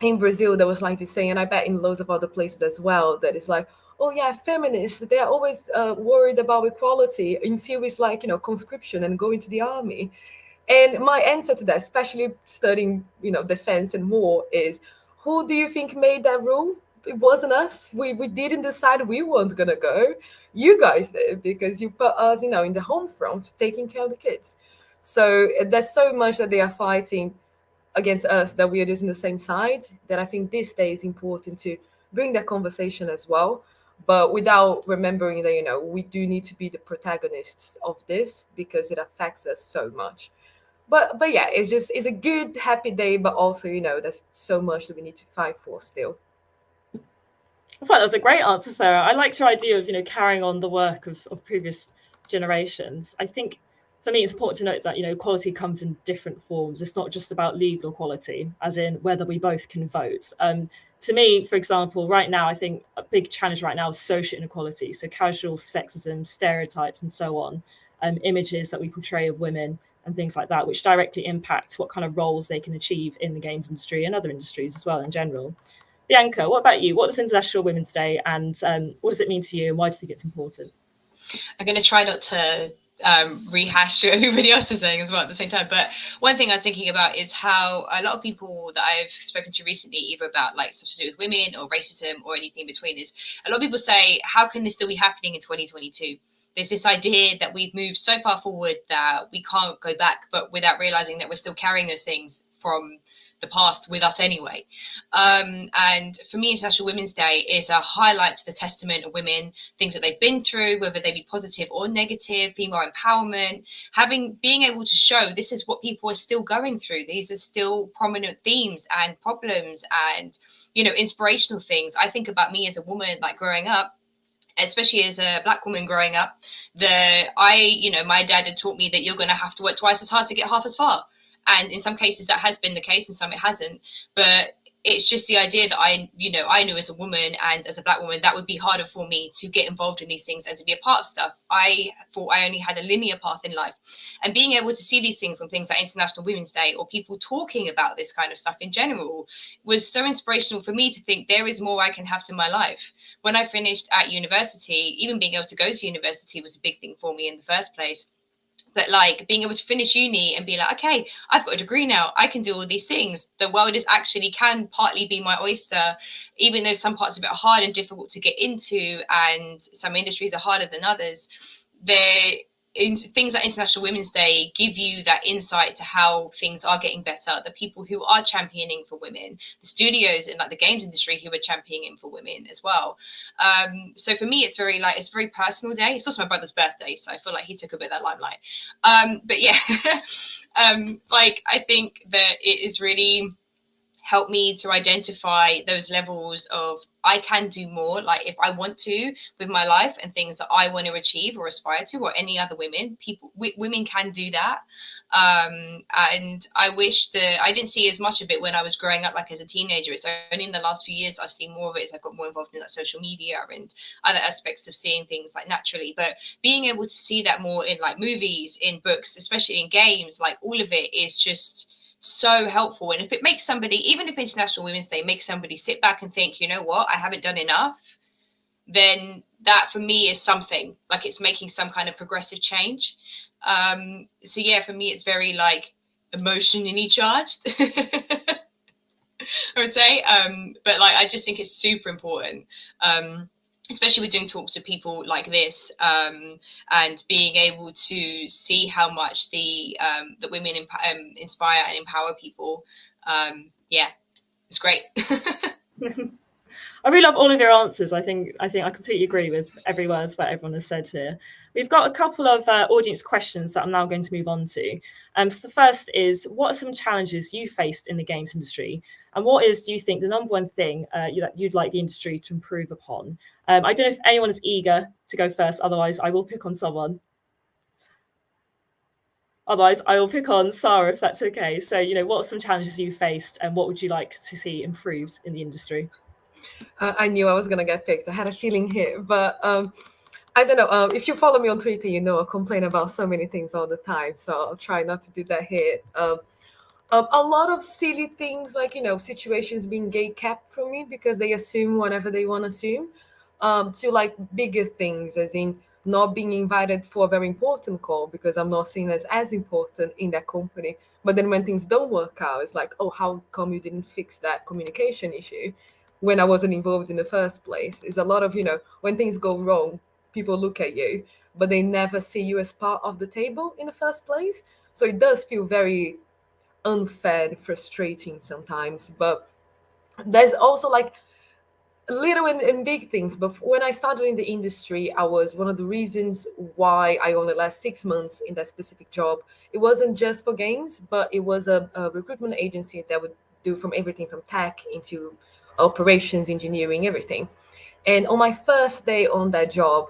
in Brazil there was like this saying, and I bet in loads of other places as well, that is like, oh yeah, feminists, they're always worried about equality until it's like, you know, conscription and going to the army. And my answer to that, especially studying, you know, defense and war, is who do you think made that rule? It wasn't us. We didn't decide we weren't gonna go. You guys did, because you put us, you know, in the home front taking care of the kids. So there's so much that they are fighting against us that we are just in the same side, that I think this day is important to bring that conversation as well. But without remembering that, you know, we do need to be the protagonists of this because it affects us so much. But yeah, it's a good happy day, but also, you know, there's so much that we need to fight for still. I thought that was a great answer, Sarah. I liked your idea of, you know, carrying on the work of previous generations. I think for me, it's important to note that, you know, equality comes in different forms. It's not just about legal equality, as in whether we both can vote. To me, for example, right now, I think a big challenge right now is social inequality. So casual sexism, stereotypes, and so on, images that we portray of women and things like that, which directly impact what kind of roles they can achieve in the games industry and other industries as well in general. Bianca, what about you? What is International Women's Day, and what does it mean to you, and why do you think it's important? I'm going to try not to rehash what everybody else is saying as well at the same time. But one thing I was thinking about is how a lot of people that I've spoken to recently, either about like stuff to do with women or racism or anything in between, is a lot of people say, how can this still be happening in 2022? There's this idea that we've moved so far forward that we can't go back, but without realizing that we're still carrying those things from the past with us anyway. And for me, International Women's Day is a highlight to the testament of women, things that they've been through, whether they be positive or negative, female empowerment, being able to show this is what people are still going through. These are still prominent themes and problems and, you know, inspirational things. I think about me as a woman, like growing up, especially as a Black woman growing up, my dad had taught me that you're going to have to work twice as hard to get half as far. And in some cases that has been the case, in some it hasn't. But it's just the idea that I knew as a woman and as a Black woman, that would be harder for me to get involved in these things and to be a part of stuff. I thought I only had a linear path in life. And being able to see these things on things like International Women's Day or people talking about this kind of stuff in general was so inspirational for me to think there is more I can have to my life. When I finished at university, even being able to go to university was a big thing for me in the first place. But like being able to finish uni and be like, okay, I've got a degree now. I can do all these things. The world is actually can partly be my oyster, even though some parts of it are hard and difficult to get into, and some industries are harder than others. Things like International Women's Day give you that insight to how things are getting better. The people who are championing for women, the studios in like the games industry who are championing for women as well. So for me, it's a very personal day. It's also my brother's birthday, so I feel like he took a bit of that limelight. But yeah, I think that it is really helped me to identify those levels of I can do more, like if I want to with my life and things that I want to achieve or aspire to, or any other women can do that. And I wish that I didn't see as much of it when I was growing up, like as a teenager. It's only in the last few years I've seen more of it as I've got more involved in like social media and other aspects of seeing things like naturally. But being able to see that more in like movies, in books, especially in games, like all of it is just so helpful. And if it makes somebody, even if International Women's Day makes somebody sit back and think, you know what, I haven't done enough, then that for me is something, like it's making some kind of progressive change. So yeah, for me, it's very like emotionally charged, I would say. But like, I just think it's super important. Especially with doing talks with people like this, and being able to see how much the women inspire and empower people. Yeah, it's great. I really love all of your answers. I think I completely agree with every word that everyone has said here. We've got a couple of audience questions that I'm now going to move on to. So the first is, what are some challenges you faced in the games industry? And what is, do you think, the number one thing that you'd like the industry to improve upon? I don't know if anyone is eager to go first. Otherwise, I will pick on someone. Otherwise, I will pick on Sarah, if that's okay. So, what are some challenges you faced and what would you like to see improved in the industry? I knew I was going to get picked. I had a feeling here. But I don't know. If you follow me on Twitter, you know I complain about so many things all the time. So I'll try not to do that here. A lot of silly things, like, situations being gate kept from me because they assume whatever they want to assume, to like bigger things, as in not being invited for a very important call because I'm not seen as important in that company. But then when things don't work out, it's like, oh, how come you didn't fix that communication issue when I wasn't involved in the first place? It's a lot of, when things go wrong, people look at you, but they never see you as part of the table in the first place. So it does feel very unfair and frustrating sometimes. But there's also like little and big things. But when I started in the industry, I was one of the reasons why I only last 6 months in that specific job. It wasn't just for games, but it was a recruitment agency that would do from everything from tech into operations, engineering, everything. And on my first day on that job,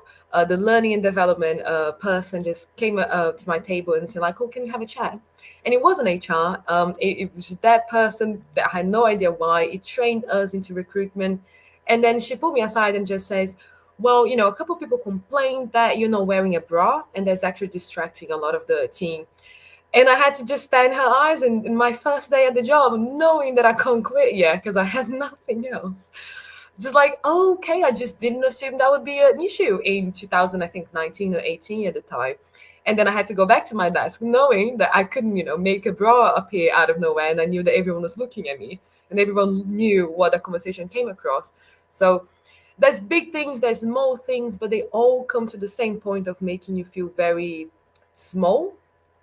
the learning and development person just came to my table and said, like, oh, can you have a chat? And it wasn't HR. It was just that person that I had no idea why. It trained us into recruitment. And then she pulled me aside and just says, well, a couple of people complained that you're not wearing a bra, and that's actually distracting a lot of the team. And I had to just stand in her eyes and in my first day at the job, knowing that I can't quit yet because I had nothing else. Just like, oh, okay, I just didn't assume that would be an issue in 2000, I think 19 or 18 at the time. And then I had to go back to my desk knowing that I couldn't, make a bra appear out of nowhere. And I knew that everyone was looking at me and everyone knew what the conversation came across. So there's big things, there's small things, but they all come to the same point of making you feel very small,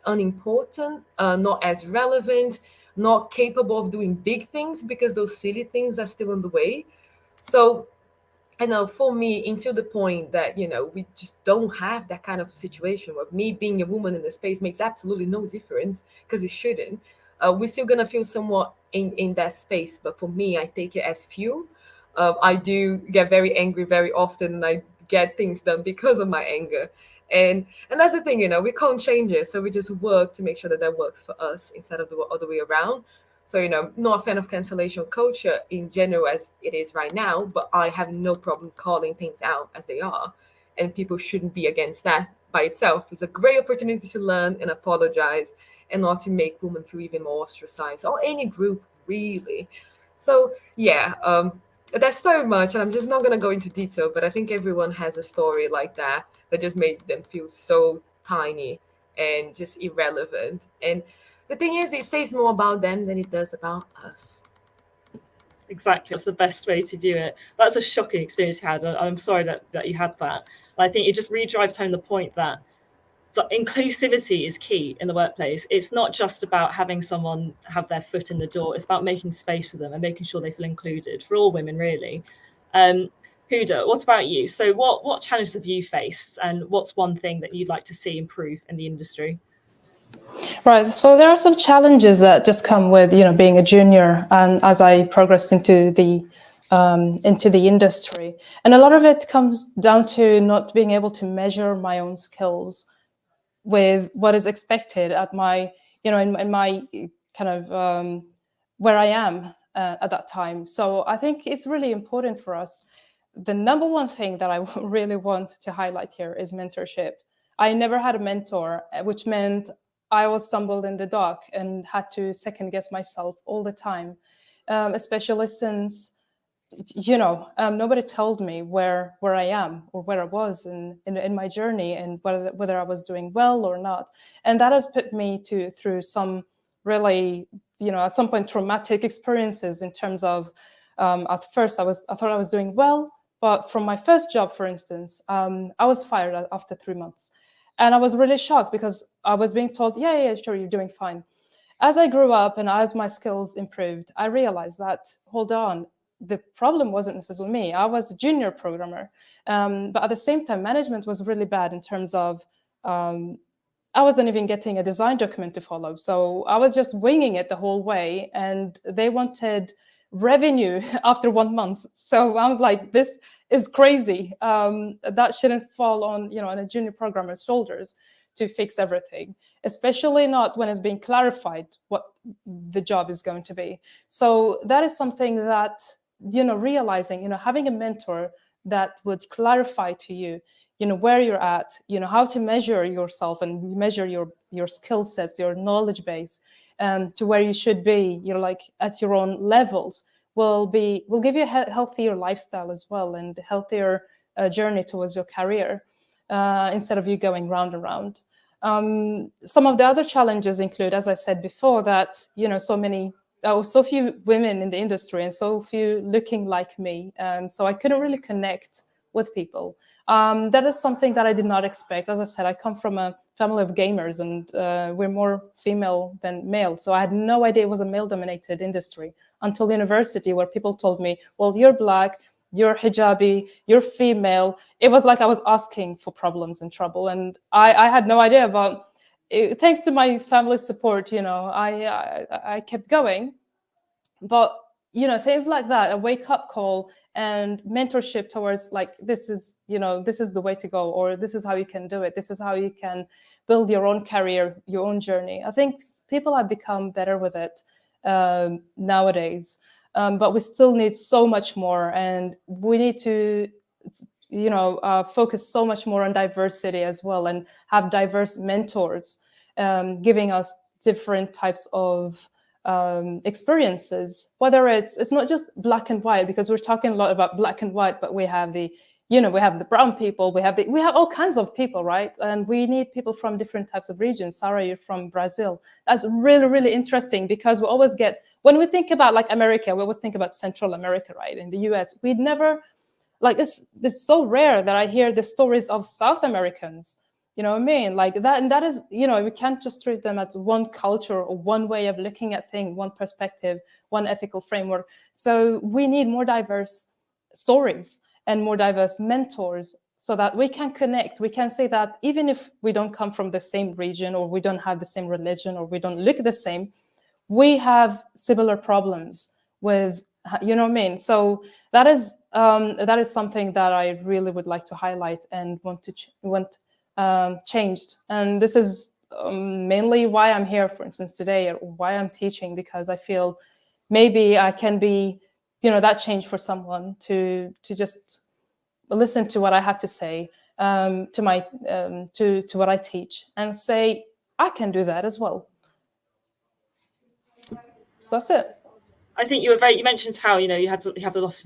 unimportant, not as relevant, not capable of doing big things because those silly things are still on the way. So I know for me, until the point that, we just don't have that kind of situation where me being a woman in the space makes absolutely no difference because it shouldn't. We're still going to feel somewhat in that space. But for me, I take it as fuel. I do get very angry very often, and I get things done because of my anger. And that's the thing, we can't change it. So we just work to make sure that works for us instead of the other way around. So, not a fan of cancellation culture in general as it is right now, but I have no problem calling things out as they are. And people shouldn't be against that by itself. It's a great opportunity to learn and apologize and not to make women feel even more ostracized, or any group really. So, yeah, that's so much. And I'm just not going to go into detail, but I think everyone has a story like that just made them feel so tiny and just irrelevant. And the thing is, it says more about them than it does about us. Exactly. That's the best way to view it. That's a shocking experience you had. I'm sorry that you had that. I think it just really drives home the point that inclusivity is key in the workplace. It's not just about having someone have their foot in the door. It's about making space for them and making sure they feel included, for all women, really. Huda, what about you? So what challenges have you faced, and what's one thing that you'd like to see improve in the industry? Right. So there are some challenges that just come with, being a junior, and as I progressed into the industry, and a lot of it comes down to not being able to measure my own skills with what is expected at my, in my kind of where I am at that time. So I think it's really important for us. The number one thing that I really want to highlight here is mentorship. I never had a mentor, which meant I was stumbled in the dark and had to second guess myself all the time, especially since, nobody told me where I am or where I was in my journey, and whether I was doing well or not. And that has put me through some really, at some point, traumatic experiences in terms of, at first I thought I was doing well, but from my first job, for instance, I was fired after 3 months. And I was really shocked because I was being told, yeah, sure, you're doing fine. As I grew up and as my skills improved, I realized that, hold on, the problem wasn't necessarily me. I was a junior programmer. But at the same time, management was really bad in terms of, I wasn't even getting a design document to follow. So I was just winging it the whole way. And they wanted revenue after 1 month. So I was like, this is crazy. That shouldn't fall on, on a junior programmer's shoulders to fix everything, especially not when it's being clarified what the job is going to be. So that is something that, realizing, having a mentor that would clarify to you, where you're at, how to measure yourself and measure your skill sets, your knowledge base, to where you should be, like at your own levels, will give you a healthier lifestyle as well, and a healthier journey towards your career, instead of you going round and round. Some of the other challenges include, as I said before, that so few women in the industry and so few looking like me, so I couldn't really connect with people. That is something that I did not expect. As I said, I come from a family of gamers, and we're more female than male, so I had no idea it was a male-dominated industry until university, where people told me, well, you're Black, you're hijabi, you're female. It was like I was asking for problems and trouble, and I had no idea about it. Thanks to my family's support, I kept going. But things like that, a wake-up call and mentorship towards, like, this is the way to go, or this is how you can do it, this is how you can build your own career, your own journey. I think people have become better with it nowadays, but we still need so much more, and we need to focus so much more on diversity as well, and have diverse mentors, giving us different types of experiences, whether it's not just black and white, because we're talking a lot about black and white, but we have the brown people, we have all kinds of people, right? And we need people from different types of regions. Sarah, you're from Brazil. That's really, really interesting, because we always when we think about like America, we always think about Central America, right? In the US, we'd never, like, it's so rare that I hear the stories of South Americans. You know what I mean? Like that, and that is, we can't just treat them as one culture or one way of looking at things, one perspective, one ethical framework. So we need more diverse stories and more diverse mentors, so that we can connect. We can say that even if we don't come from the same region, or we don't have the same religion, or we don't look the same, we have similar problems with, you know what I mean? So that is something that I really would like to highlight and want changed. And this is mainly why I'm here, for instance, today, or why I'm teaching, because I feel maybe I can be, that change for someone to just listen to what I have to say, to what I teach, and say, I can do that as well. So that's it. I think you mentioned how you have a lot of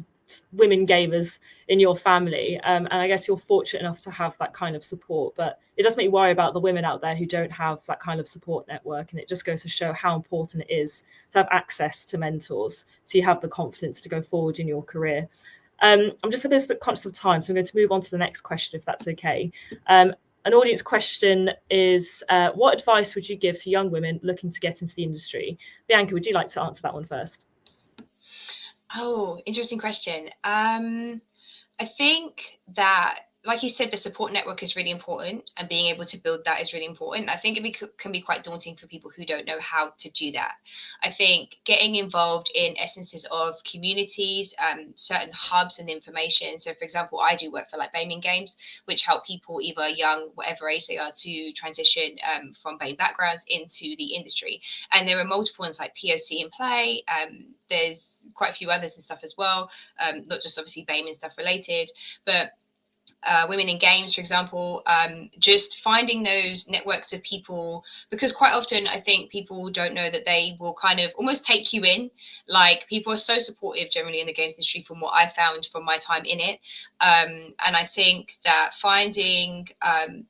women gamers in your family, and I guess you're fortunate enough to have that kind of support, but it does make me worry about the women out there who don't have that kind of support network, and it just goes to show how important it is to have access to mentors, so you have the confidence to go forward in your career. I'm just a bit conscious of time, so I'm going to move on to the next question, if that's okay. An audience question is, what advice would you give to young women looking to get into the industry? Bianca, would you like to answer that one first? Oh, interesting question. I think that, like you said, the support network is really important, and being able to build that is really important. I think it can be quite daunting for people who don't know how to do that. I think getting involved in essences of communities, certain hubs and information. So, for example, I do work for like BAME games, which help people, either young, whatever age they are, to transition from BAME backgrounds into the industry. And there are multiple ones like POC in Play. There's quite a few others and stuff as well, not just obviously BAME and stuff related, but Women in Games, for example, just finding those networks of people, because quite often I think people don't know that they will kind of almost take you in. Like, people are so supportive generally in the games industry, from what I found from my time in it. And I think that finding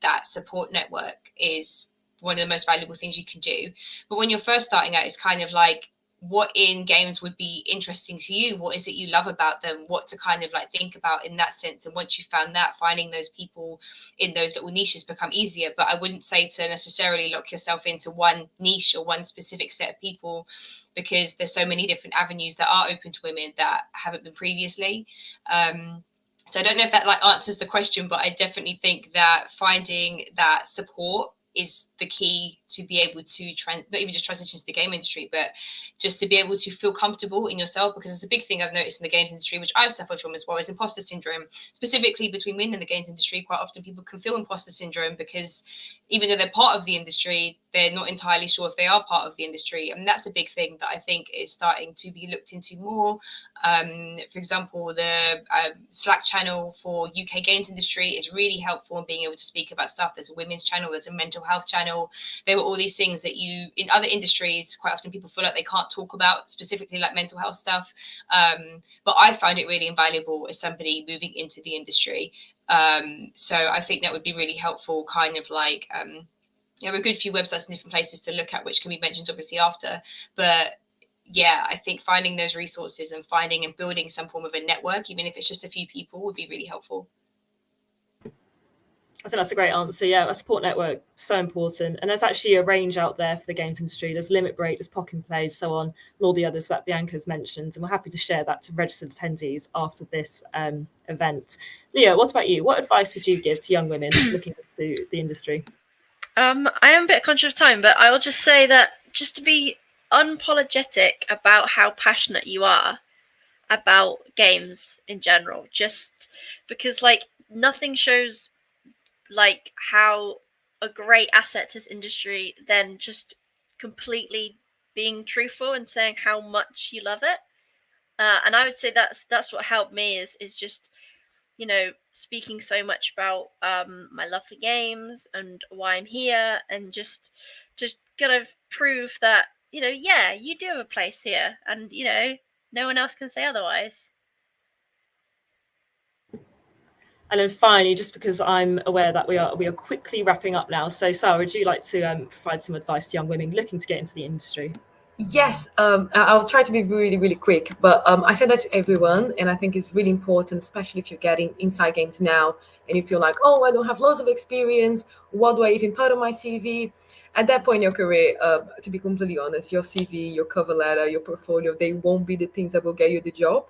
that support network is one of the most valuable things you can do. But when you're first starting out, it's kind of like, what in games would be interesting to you? What is it you love about them? What to kind of like think about in that sense? And once you've found that, finding those people in those little niches become easier. But I wouldn't say to necessarily lock yourself into one niche or one specific set of people, because there's so many different avenues that are open to women that haven't been previously. So I don't know if that like answers the question, but I definitely think that finding that support is the key to be able to not even just transition to the game industry, but just to be able to feel comfortable in yourself. Because it's a big thing I've noticed in the games industry, which I've suffered from as well, is imposter syndrome, specifically between women in the games industry. Quite often people can feel imposter syndrome because even though they're part of the industry, they're not entirely sure if they are part of the industry. And that's a big thing that I think is starting to be looked into more. For example, the Slack channel for UK games industry is really helpful in being able to speak about stuff. There's a women's channel, there's a mental health channel. There were all these things that you, in other industries, quite often people feel like they can't talk about, specifically like mental health stuff. But I find it really invaluable as somebody moving into the industry. So I think that would be really helpful, kind of like, there are a good few websites and different places to look at, which can be mentioned obviously after. But yeah, I think finding those resources and finding and building some form of a network, even if it's just a few people, would be really helpful. I think that's a great answer. Yeah, a support network, so important. And there's actually a range out there for the games industry. There's Limit Break, there's Pock and Play, so on, and all the others that Bianca's mentioned. And we're happy to share that to registered attendees after this event. Leah, what about you? What advice would you give to young women looking into the industry? I am a bit conscious of time, but I will just say that just to be unapologetic about how passionate you are about games in general, just because like nothing shows like how a great asset to this industry than just completely being truthful and saying how much you love it. And I would say that's what helped me is just, you know, speaking so much about my love for games and why I'm here, and just kind of prove that, you know, yeah, you do have a place here, and you know, no one else can say otherwise. And then finally, just because I'm aware that we are quickly wrapping up now, so Sarah, would you like to provide some advice to young women looking to get into the industry? Yes, I'll try to be really, really quick, but I said that to everyone, and I think it's really important, especially if you're getting inside games now and you feel like, oh, I don't have loads of experience. What do I even put on my CV? At that point in your career, to be completely honest, your CV, your cover letter, your portfolio, they won't be the things that will get you the job.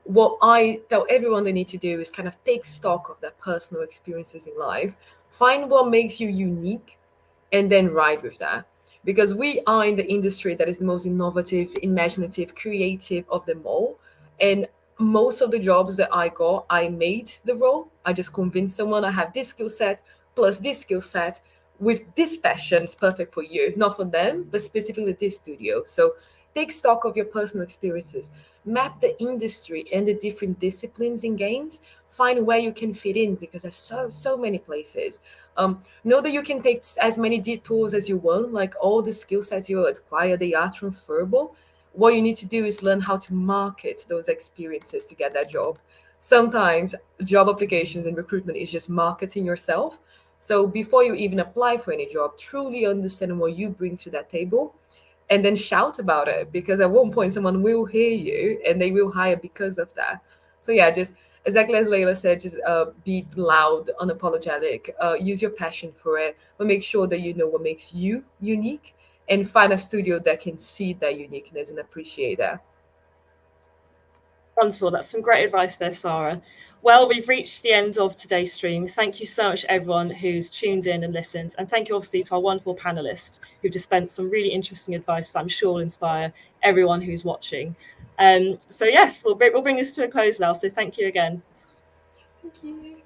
What I tell everyone they need to do is kind of take stock of their personal experiences in life, find what makes you unique, and then ride with that. Because we are in the industry that is the most innovative, imaginative, creative of them all. And most of the jobs that I got, I made the role. I just convinced someone I have this skill set plus this skill set with this passion is perfect for you, not for them, but specifically this studio. So take stock of your personal experiences, map the industry and the different disciplines in games, find where you can fit in because there's so many places. Know that you can take as many detours as you want, like all the skill sets you acquire, they are transferable. What you need to do is learn how to market those experiences to get that job. Sometimes job applications and recruitment is just marketing yourself. So before you even apply for any job, truly understand what you bring to that table and then shout about it, because at one point someone will hear you and they will hire because of that. So yeah, just exactly as Layla said, just be loud, unapologetic, use your passion for it, but make sure that you know what makes you unique and find a studio that can see that uniqueness and appreciate that. Wonderful. That's some great advice there, Sarah. Well, we've reached the end of today's stream. Thank you so much, everyone who's tuned in and listened. And thank you, obviously, to our wonderful panelists who've dispensed some really interesting advice that I'm sure will inspire everyone who's watching. So yes, we'll bring this to a close now. So thank you again. Thank you.